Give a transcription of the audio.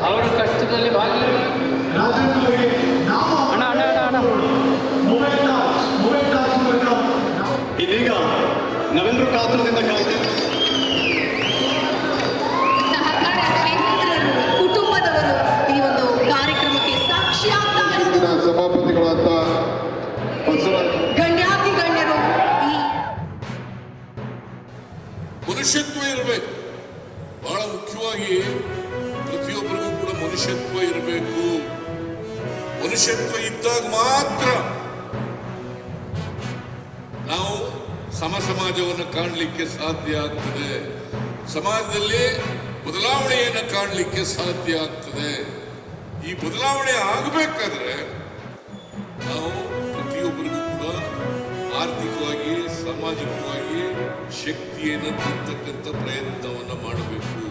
ಅವರ ಕಷ್ಟದಲ್ಲಿ ಇದೀಗ ನಾವೆಲ್ಲರೂ ಕಾತುರದಿಂದ ಕಾಯ್ತೇವೆ. ಕುಟುಂಬದವರು ಈ ಒಂದು ಕಾರ್ಯಕ್ರಮಕ್ಕೆ ಸಾಕ್ಷಿಯಾಗ್ತಾರೆ. ಸಭಾಪತಿಗಳಾದ ಗಣ್ಯಾತಿ ಗಣ್ಯರು ಈ ಮನುಷ್ಯತ್ವ ಇರಬೇಕು. ಬಹಳ ಮುಖ್ಯವಾಗಿ ಪ್ರತಿಯೊಬ್ಬರಿಗೂ ಕೂಡ ಮನುಷ್ಯತ್ವ ಇರಬೇಕು. ಮನುಷ್ಯತ್ವ ಇದ್ದಾಗ ಮಾತ್ರ ನಾವು ಸಮಾಜವನ್ನು ಕಾಣಲಿಕ್ಕೆ ಸಾಧ್ಯ ಆಗ್ತದೆ. ಸಮಾಜದಲ್ಲಿ ಬದಲಾವಣೆಯನ್ನು ಕಾಣಲಿಕ್ಕೆ ಸಾಧ್ಯ ಆಗ್ತದೆ. ಈ ಬದಲಾವಣೆ ಆಗಬೇಕಾದ್ರೆ ನಾವು ಪ್ರತಿಯೊಬ್ಬರಿಗೂ ಕೂಡ ಆರ್ಥಿಕವಾಗಿ ಸಾಮಾಜಿಕವಾಗಿ ಶಕ್ತಿಯನ್ನು ತುಂಬತಕ್ಕಂಥ ಪ್ರಯತ್ನವನ್ನು ಮಾಡಬೇಕು.